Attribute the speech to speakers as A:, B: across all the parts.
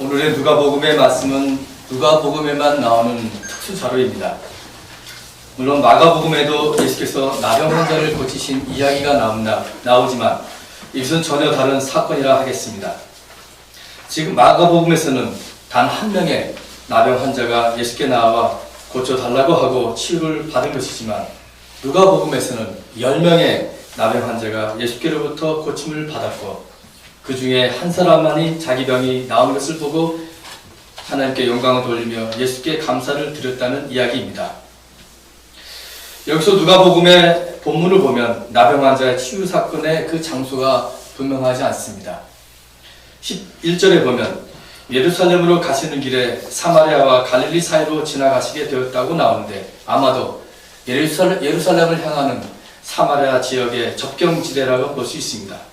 A: 오늘의 누가복음의 말씀은 누가복음에만 나오는 특수 자료입니다. 물론 마가복음에도 예수께서 나병 환자를 고치신 이야기가 나오지만 이것은 전혀 다른 사건이라 하겠습니다. 지금 마가복음에서는 단 한 명의 나병 환자가 예수께 나와 고쳐달라고 하고 치유를 받은 것이지만 누가복음에서는 10명의 나병 환자가 예수께로부터 고침을 받았고 그 중에 한 사람만이 자기 병이 나온 것을 보고 하나님께 영광을 돌리며 예수께 감사를 드렸다는 이야기입니다. 여기서 누가복음의 본문을 보면 나병 환자의 치유 사건의 그 장소가 분명하지 않습니다. 11절에 보면 예루살렘으로 가시는 길에 사마리아와 갈릴리 사이로 지나가시게 되었다고 나오는데 아마도 예루살렘을 향하는 사마리아 지역의 접경지대라고 볼 수 있습니다.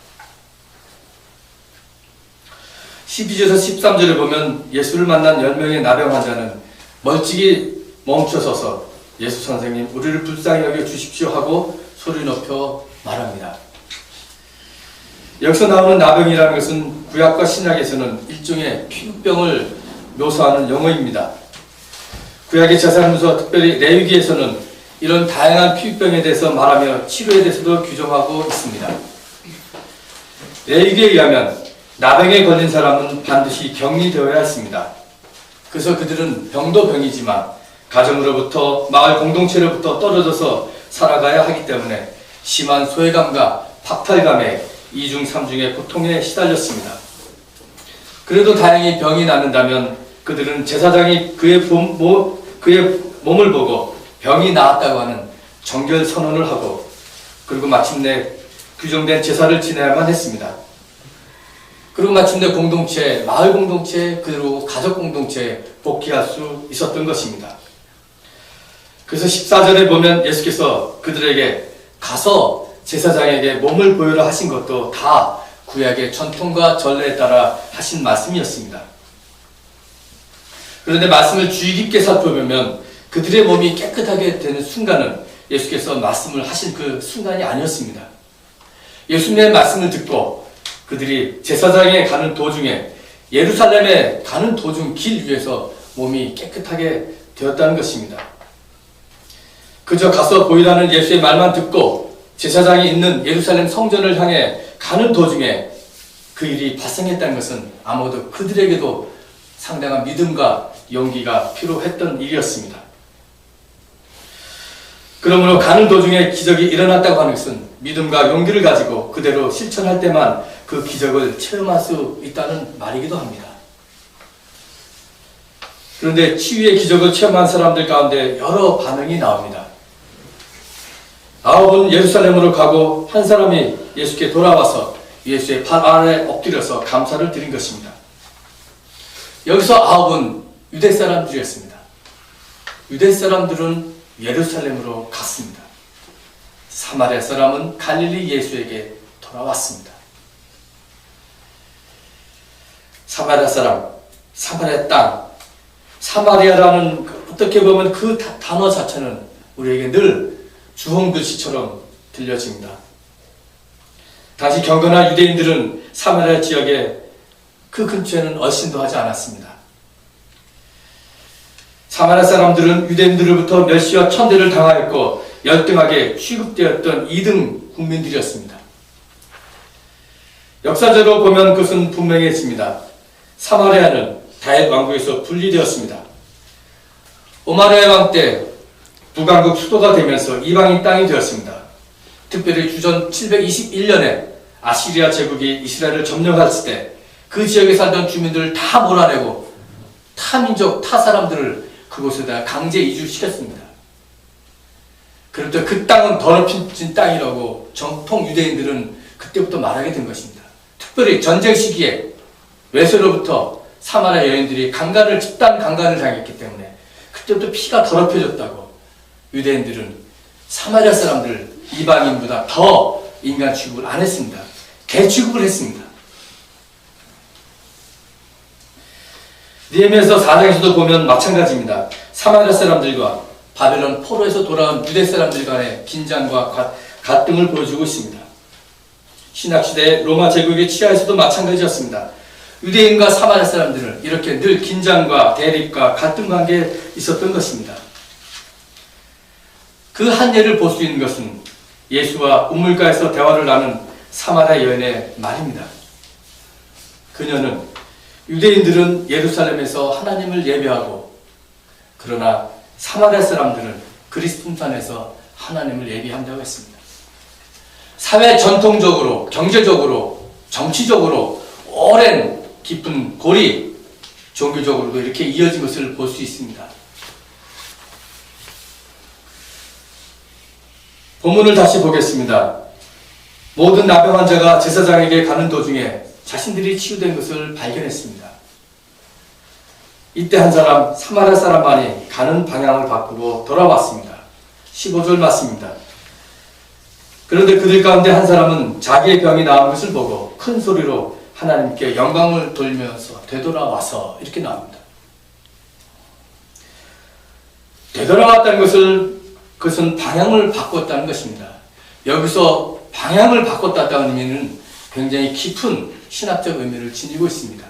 A: 12절에서 13절에 보면 예수를 만난 10명의 나병 환자는 멀찍이 멈춰서서 예수 선생님 우리를 불쌍히 여겨 주십시오 하고 소리 높여 말합니다. 여기서 나오는 나병이라는 것은 구약과 신약에서는 일종의 피부병을 묘사하는 용어입니다. 구약의 제사문서 특별히 레위기에서는 이런 다양한 피부병에 대해서 말하며 치료에 대해서도 규정하고 있습니다. 레위기에 의하면 나병에 걸린 사람은 반드시 격리되어야 했습니다. 그래서 그들은 병도 병이지만 가정으로부터 마을 공동체로부터 떨어져서 살아가야 하기 때문에 심한 소외감과 박탈감에 2중 3중의 고통에 시달렸습니다. 그래도 다행히 병이 낫는다면 그들은 제사장이 그의 몸을 보고 병이 나았다고 하는 정결 선언을 하고 그리고 마침내 규정된 제사를 지내야만 했습니다. 그리고 마침내 공동체, 마을 공동체, 그리고 가족 공동체에 복귀할 수 있었던 것입니다. 그래서 14절에 보면 예수께서 그들에게 가서 제사장에게 몸을 보여라 하신 것도 다 구약의 전통과 전례에 따라 하신 말씀이었습니다. 그런데 말씀을 주의 깊게 살펴보면 그들의 몸이 깨끗하게 되는 순간은 예수께서 말씀을 하신 그 순간이 아니었습니다. 예수님의 말씀을 듣고 그들이 제사장에 가는 도중에 예루살렘에 가는 도중 길 위에서 몸이 깨끗하게 되었다는 것입니다. 그저 가서 보이라는 예수의 말만 듣고 제사장이 있는 예루살렘 성전을 향해 가는 도중에 그 일이 발생했다는 것은 아마도 그들에게도 상당한 믿음과 용기가 필요했던 일이었습니다. 그러므로 가는 도중에 기적이 일어났다고 하는 것은 믿음과 용기를 가지고 그대로 실천할 때만 그 기적을 체험할 수 있다는 말이기도 합니다. 그런데 치유의 기적을 체험한 사람들 가운데 여러 반응이 나옵니다. 9은 예루살렘으로 가고 한 사람이 예수께 돌아와서 예수의 발 아래 엎드려서 감사를 드린 것입니다. 여기서 9은 유대 사람들이었습니다. 유대 사람들은 예루살렘으로 갔습니다. 사마리아 사람은 갈릴리 예수에게 돌아왔습니다. 사마리아 사람, 사마리아 땅, 사마리아라는 어떻게 보면 그 단어 자체는 우리에게 늘 주홍글씨처럼 들려집니다. 당시 경건한 유대인들은 사마리아 지역에 그 근처에는 얼씬도 하지 않았습니다. 사마리아 사람들은 유대인들로부터 멸시와 천대를 당하였고 열등하게 취급되었던 2등 국민들이었습니다. 역사적으로 보면 그것은 분명해집니다. 사마리아는 다윗 왕국에서 분리되었습니다. 오마리아 왕 때 북왕국 수도가 되면서 이방인 땅이 되었습니다. 특별히 주전 721년에 아시리아 제국이 이스라엘을 점령했을 때 그 지역에 살던 주민들을 다 몰아내고 타민족, 타사람들을 그곳에다 강제 이주시켰습니다. 그런데 그 땅은 더럽혀진 땅이라고 정통 유대인들은 그때부터 말하게 된 것입니다. 특별히 전쟁 시기에 외세로부터 사마리아 여인들이 집단 강간을 당했기 때문에 그때부터 피가 더럽혀졌다고 유대인들은 사마리아 사람들 이방인보다 더 인간 취급을 안 했습니다. 개 취급을 했습니다. 느헤미야서 4장에서도 보면 마찬가지입니다. 사마리아 사람들과 바벨론 포로에서 돌아온 유대 사람들 간의 긴장과 갈등을 보여주고 있습니다. 신학시대 로마 제국의 치하에서도 마찬가지였습니다. 유대인과 사마리아 사람들은 이렇게 늘 긴장과 대립과 갈등 관계에 있었던 것입니다. 그 한 예를 볼 수 있는 것은 예수와 우물가에서 대화를 나눈 사마리아 여인의 말입니다. 그녀는 유대인들은 예루살렘에서 하나님을 예배하고, 그러나 사마리아 사람들은 그리스도산에서 하나님을 예배한다고 했습니다. 사회 전통적으로, 경제적으로, 정치적으로 오랜 깊은 고리, 종교적으로도 이렇게 이어진 것을 볼 수 있습니다. 본문을 다시 보겠습니다. 모든 나병 환자가 제사장에게 가는 도중에 자신들이 치유된 것을 발견했습니다. 이때 한 사람, 사마리아 사람만이 가는 방향을 바꾸고 돌아왔습니다. 15절 맞습니다. 그런데 그들 가운데 한 사람은 자기의 병이 나은 것을 보고 큰 소리로 하나님께 영광을 돌면서 되돌아와서, 이렇게 나옵니다. 되돌아왔다는 그것은 방향을 바꿨다는 것입니다. 여기서 방향을 바꿨다는 의미는 굉장히 깊은 신학적 의미를 지니고 있습니다.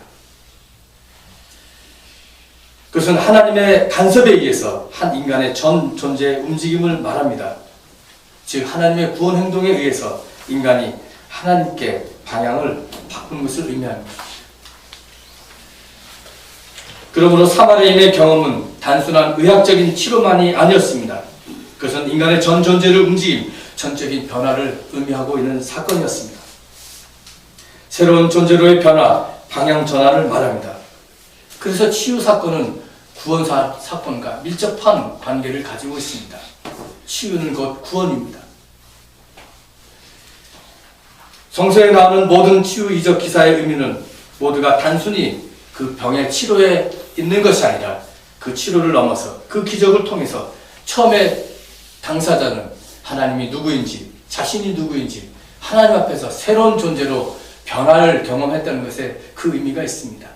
A: 그것은 하나님의 간섭에 의해서 한 인간의 전 존재의 움직임을 말합니다. 즉 하나님의 구원 행동에 의해서 인간이 하나님께 방향을 바꾼 것을 의미합니다. 그러므로 사마리아인의 경험은 단순한 의학적인 치료만이 아니었습니다. 그것은 인간의 전 존재를 움직임, 전적인 변화를 의미하고 있는 사건이었습니다. 새로운 존재로의 변화, 방향 전환을 말합니다. 그래서 치유 사건은 구원 사건과 밀접한 관계를 가지고 있습니다. 치유는 곧 구원입니다. 성서에 나오는 모든 치유 이적 기사의 의미는 모두가 단순히 그 병의 치료에 있는 것이 아니라 그 치료를 넘어서 그 기적을 통해서 처음에 당사자는 하나님이 누구인지, 자신이 누구인지, 하나님 앞에서 새로운 존재로 변화를 경험했다는 것에 그 의미가 있습니다.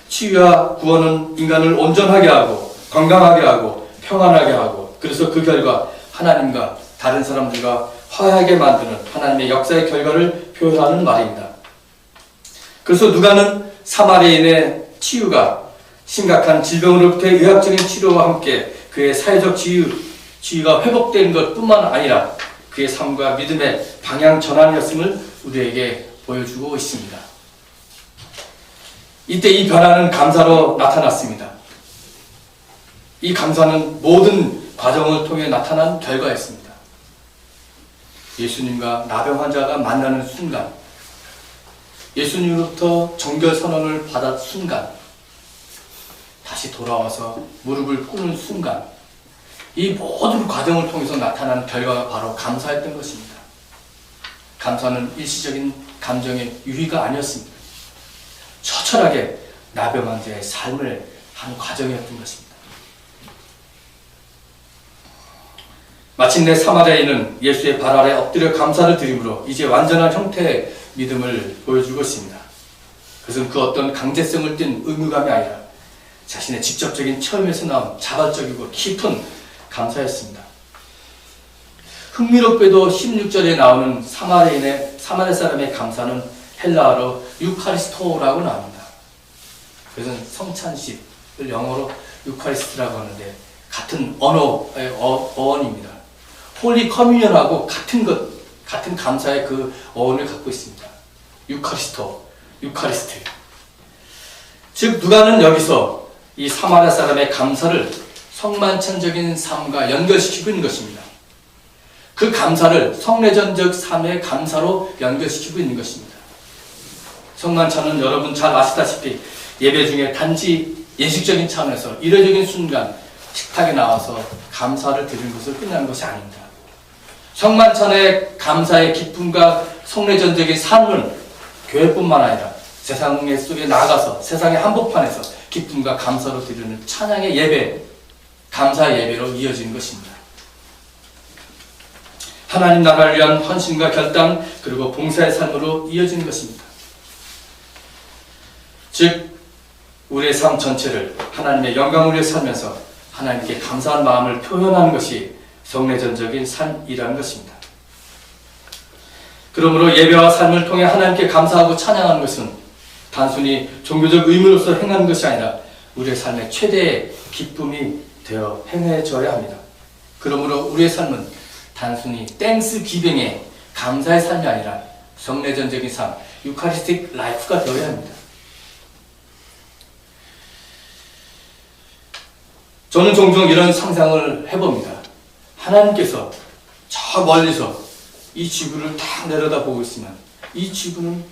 A: 치유와 구원은 인간을 온전하게 하고 건강하게 하고 평안하게 하고, 그래서 그 결과 하나님과 다른 사람들과 화해하게 만드는 하나님의 역사의 결과를 표현하는 말입니다. 그래서 누가는 사마리아인의 치유가 심각한 질병으로부터의 의학적인 치료와 함께 그의 사회적 지위가 회복된 것뿐만 아니라 그의 삶과 믿음의 방향 전환이었음을 우리에게 보여주고 있습니다. 이때 이 변화는 감사로 나타났습니다. 이 감사는 모든 과정을 통해 나타난 결과였습니다. 예수님과 나병 환자가 만나는 순간, 예수님으로부터 정결 선언을 받은 순간, 다시 돌아와서 무릎을 꿇는 순간, 이 모든 과정을 통해서 나타난 결과가 바로 감사였던 것입니다. 감사는 일시적인 감정의 유희가 아니었습니다. 처절하게 나병 환자의 삶을 한 과정이었던 것입니다. 마침내 사마리아인은 예수의 발 아래 엎드려 감사를 드림으로 이제 완전한 형태의 믿음을 보여주고 있습니다. 그것은 그 어떤 강제성을 띤 의무감이 아니라 자신의 직접적인 체험에서 나온 자발적이고 깊은 감사였습니다. 흥미롭게도 16절에 나오는 사마리아 사람의 감사는 헬라어로 유카리스토라고 나옵니다. 그것은 성찬식을 영어로 유카리스트라고 하는데 같은 언어의 어원입니다. 홀리 커뮤니언하고 같은 감사의 그 어원을 갖고 있습니다. 유카리스트. 즉 누가는 여기서 이 사마리아 사람의 감사를 성만찬적인 삶과 연결시키고 있는 것입니다. 그 감사를 성례전적 삶의 감사로 연결시키고 있는 것입니다. 성만찬은 여러분 잘 아시다시피 예배 중에 단지 예식적인 차원에서 일회적인 순간 식탁에 나와서 감사를 드리는 것을 끝나는 것이 아닙니다. 성만찬의 감사의 기쁨과 성례전적인 삶은 교회뿐만 아니라 세상 속에 나가서 세상의 한복판에서 기쁨과 감사로 드리는 찬양의 예배, 감사 예배로 이어지는 것입니다. 하나님 나라를 위한 헌신과 결단, 그리고 봉사의 삶으로 이어지는 것입니다. 즉 우리의 삶 전체를 하나님의 영광을 위해 살면서 하나님께 감사한 마음을 표현하는 것이 성례전적인 삶이라는 것입니다. 그러므로 예배와 삶을 통해 하나님께 감사하고 찬양하는 것은 단순히 종교적 의무로서 행하는 것이 아니라 우리의 삶의 최대의 기쁨이 되어 행해져야 합니다. 그러므로 우리의 삶은 단순히 땡스 기빙의 감사의 삶이 아니라 성례전적인 삶, 유카리스틱 라이프가 되어야 합니다. 저는 종종 이런 상상을 해봅니다. 하나님께서 저 멀리서 이 지구를 딱 내려다보고 있으면 이 지구는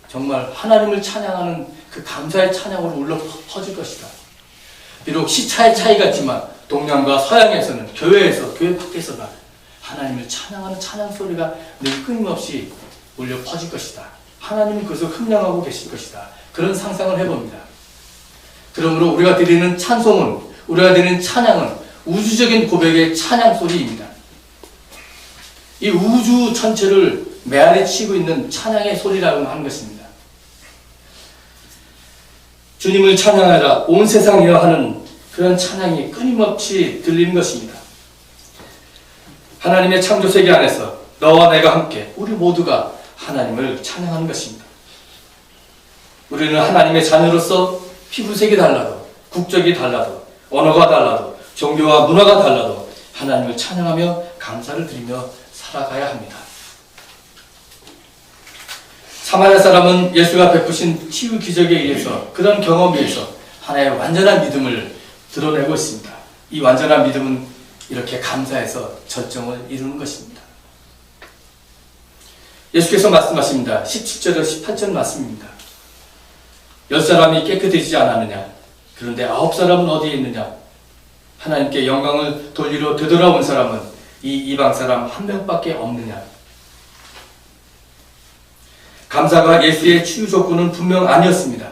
A: 정말 하나님을 찬양하는 그 감사의 찬양으로 울려 퍼질 것이다. 비록 시차의 차이가 있지만 동양과 서양에서는 교회에서, 교회 밖에서나 하나님을 찬양하는 찬양 소리가 늘 끊임없이 울려 퍼질 것이다. 하나님은 그것을 흠양하고 계실 것이다. 그런 상상을 해봅니다. 그러므로 우리가 드리는 찬송은, 우리가 드리는 찬양은 우주적인 고백의 찬양 소리입니다. 이 우주 전체를 메아리 치고 있는 찬양의 소리라고 하는 것입니다. 주님을 찬양하라 온 세상이여 하는 그런 찬양이 끊임없이 들리는 것입니다. 하나님의 창조세계 안에서 너와 내가 함께 우리 모두가 하나님을 찬양하는 것입니다. 우리는 하나님의 자녀로서 피부색이 달라도, 국적이 달라도, 언어가 달라도, 종교와 문화가 달라도 하나님을 찬양하며 감사를 드리며 살아가야 합니다. 사마리아 사람은 예수가 베푸신 치유 기적에 의해서, 그런 경험에 의해서 하나의 완전한 믿음을 드러내고 있습니다. 이 완전한 믿음은 이렇게 감사해서 절정을 이루는 것입니다. 예수께서 말씀하십니다. 17절에서 18절 말씀입니다. 10사람이 깨끗해지지 않았느냐? 그런데 9사람은 어디에 있느냐? 하나님께 영광을 돌리러 되돌아온 사람은 이 이방 사람 한 명밖에 없느냐? 감사가 예수의 치유 조건은 분명 아니었습니다.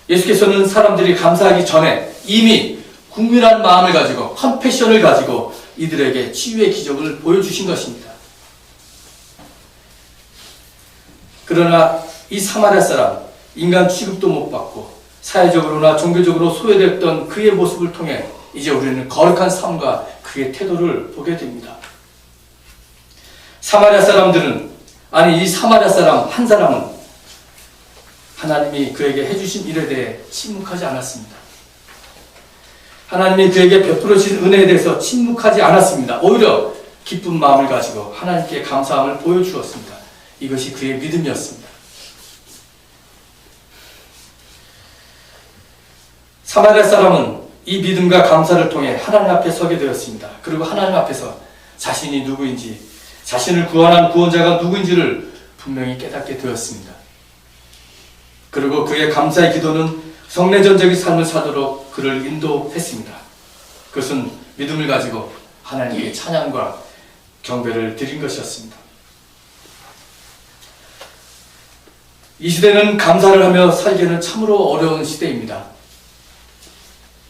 A: 예수께서는 사람들이 감사하기 전에 이미 국민한 마음을 가지고, 컴패션을 가지고 이들에게 치유의 기적을 보여주신 것입니다. 그러나 이 사마리아 사람, 인간 취급도 못 받고 사회적으로나 종교적으로 소외됐던 그의 모습을 통해 이제 우리는 거룩한 삶과 그의 태도를 보게 됩니다. 사마리아 사람들은, 아니 이 사마리아 사람 한 사람은 하나님이 그에게 해주신 일에 대해 침묵하지 않았습니다. 하나님이 그에게 베풀어 주신 은혜에 대해서 침묵하지 않았습니다. 오히려 기쁜 마음을 가지고 하나님께 감사함을 보여주었습니다. 이것이 그의 믿음이었습니다. 사마리아 사람은 이 믿음과 감사를 통해 하나님 앞에 서게 되었습니다. 그리고 하나님 앞에서 자신이 누구인지, 자신을 구원한 구원자가 누구인지를 분명히 깨닫게 되었습니다. 그리고 그의 감사의 기도는 성례전적인 삶을 사도록 그를 인도했습니다. 그것은 믿음을 가지고 하나님께 찬양과 경배를 드린 것이었습니다. 이 시대는 감사를 하며 살기는 참으로 어려운 시대입니다.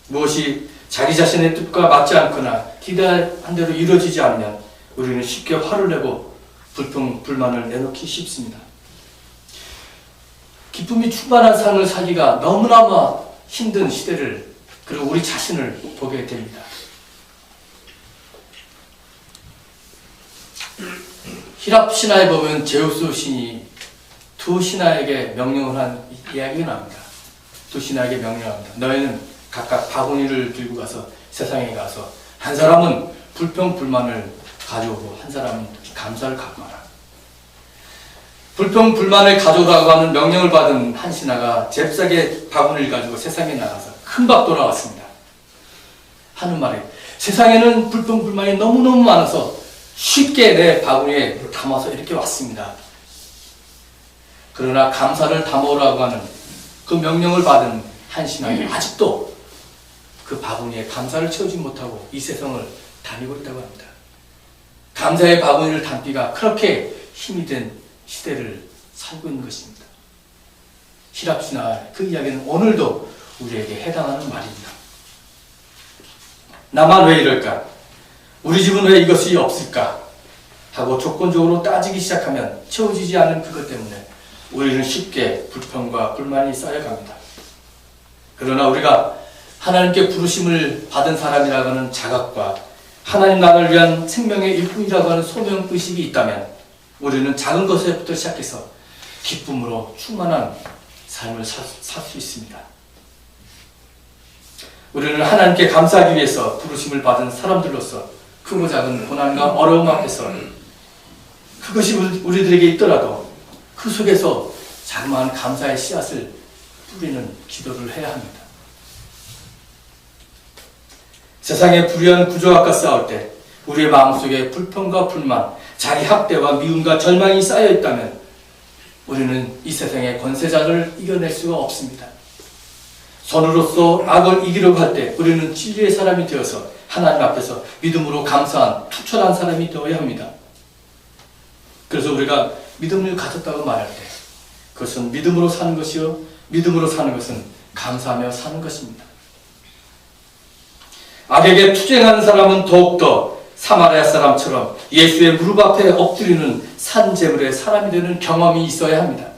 A: 무엇이 자기 자신의 뜻과 맞지 않거나 기대한 대로 이루어지지 않으면 우리는 쉽게 화를 내고 불평, 불만을 내놓기 쉽습니다. 기쁨이 충만한 삶을 살기가 너무나마 힘든 시대를, 그리고 우리 자신을 보게 됩니다. 히랍 신화에 보면 제우스 신이 두 신하에게 명령을 한 이야기가 나옵니다. 두 신하에게 명령합니다. 너희는 각각 바구니를 들고 가서 세상에 가서 한 사람은 불평, 불만을 가져오고 한 사람은 감사를 갖고 와라. 불평, 불만을 가져오라고 하는 명령을 받은 한 신하가 잽싸게 바구니를 가지고 세상에 나가서 금방 돌아왔습니다. 하는 말이, 세상에는 불평, 불만이 너무너무 많아서 쉽게 내 바구니에 담아서 이렇게 왔습니다. 그러나 감사를 담으라고 하는 그 명령을 받은 한 신하가 아직도 그 바구니에 감사를 채우지 못하고 이 세상을 다니고 있다고 합니다. 감사의 바구니를 담기가 그렇게 힘이 든 시대를 살고 있는 것입니다. 히랍 신화 그 이야기는 오늘도 우리에게 해당하는 말입니다. 나만 왜 이럴까? 우리 집은 왜 이것이 없을까? 하고 조건적으로 따지기 시작하면 채워지지 않은 그것 때문에 우리는 쉽게 불평과 불만이 쌓여갑니다. 그러나 우리가 하나님께 부르심을 받은 사람이라고 하는 자각과 하나님 나라를 위한 생명의 일꾼이라고 하는 소명의식이 있다면 우리는 작은 것에부터 시작해서 기쁨으로 충만한 삶을 살 수 있습니다. 우리는 하나님께 감사하기 위해서 부르심을 받은 사람들로서 크고 작은 고난과 어려움 앞에서 그것이 우리들에게 있더라도 그 속에서 자그마한 감사의 씨앗을 뿌리는 기도를 해야 합니다. 세상의 불의한 구조학과 싸울 때 우리의 마음속에 불평과 불만, 자기 학대와 미움과 절망이 쌓여 있다면 우리는 이 세상의 권세자를 이겨낼 수가 없습니다. 선으로서 악을 이기려고 할 때 우리는 진리의 사람이 되어서 하나님 앞에서 믿음으로 감사한 투철한 사람이 되어야 합니다. 그래서 우리가 믿음을 가졌다고 말할 때 그것은 믿음으로 사는 것이요, 믿음으로 사는 것은 감사하며 사는 것입니다. 악에게 투쟁하는 사람은 더욱더 사마리아 사람처럼 예수의 무릎 앞에 엎드리는 산재물의 사람이 되는 경험이 있어야 합니다.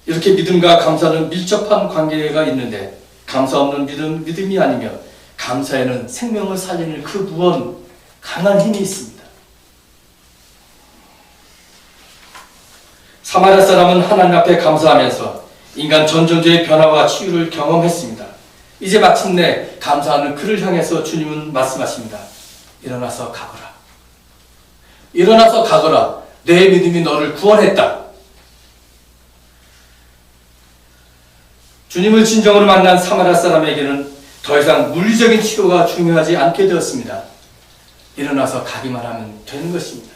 A: 이렇게 믿음과 감사는 밀접한 관계가 있는데 감사 없는 믿음이 아니면 감사에는 생명을 살리는 그 무언 강한 힘이 있습니다. 사마리아 사람은 하나님 앞에 감사하면서 인간 전존재의 변화와 치유를 경험했습니다. 이제 마침내 감사하는 그를 향해서 주님은 말씀하십니다. 일어나서 가거라. 일어나서 가거라. 내 믿음이 너를 구원했다. 주님을 진정으로 만난 사마리아 사람에게는 더 이상 물리적인 치료가 중요하지 않게 되었습니다. 일어나서 가기만 하면 되는 것입니다.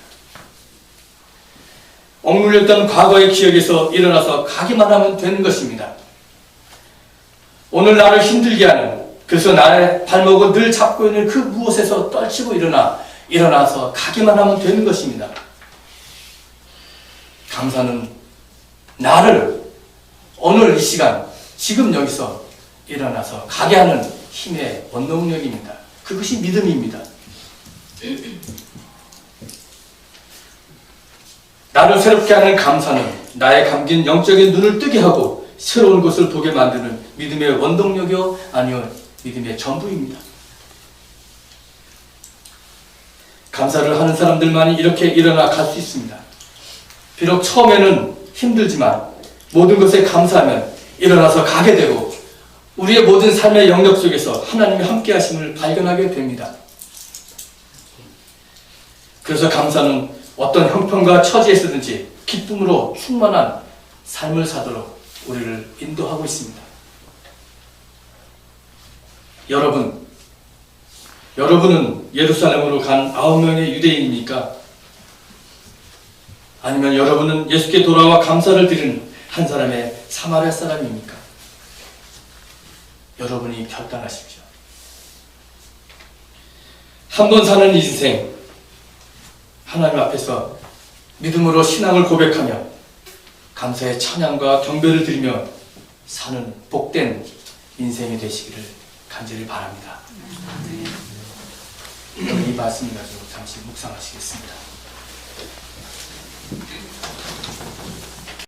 A: 억눌렸던 과거의 기억에서 일어나서 가기만 하면 되는 것입니다. 오늘 나를 힘들게 하는, 그래서 나의 발목을 늘 잡고 있는 그 무엇에서 떨치고 일어나서 가기만 하면 되는 것입니다. 감사는 나를 오늘 이 시간, 지금 여기서 일어나서 가게 하는 힘의 원동력입니다. 그것이 믿음입니다. 나를 새롭게 하는 감사는 나의 감긴 영적인 눈을 뜨게 하고 새로운 것을 보게 만드는 믿음의 원동력이요, 아니요 믿음의 전부입니다. 감사를 하는 사람들만이 이렇게 일어나 갈 수 있습니다. 비록 처음에는 힘들지만 모든 것에 감사하면 일어나서 가게 되고 우리의 모든 삶의 영역 속에서 하나님의 함께 하심을 발견하게 됩니다. 그래서 감사는 어떤 형편과 처지에서든지 기쁨으로 충만한 삶을 사도록 우리를 인도하고 있습니다. 여러분은 예루살렘으로 간 9명의 유대인입니까? 아니면 여러분은 예수께 돌아와 감사를 드리는 한 사람의 사마리아 사람입니까? 여러분이 결단하십시오. 한 번 사는 인생, 하나님 앞에서 믿음으로 신앙을 고백하며 감사의 찬양과 경배를 드리며 사는 복된 인생이 되시기를 간절히 바랍니다. 이 말씀 가지고 잠시 묵상하시겠습니다.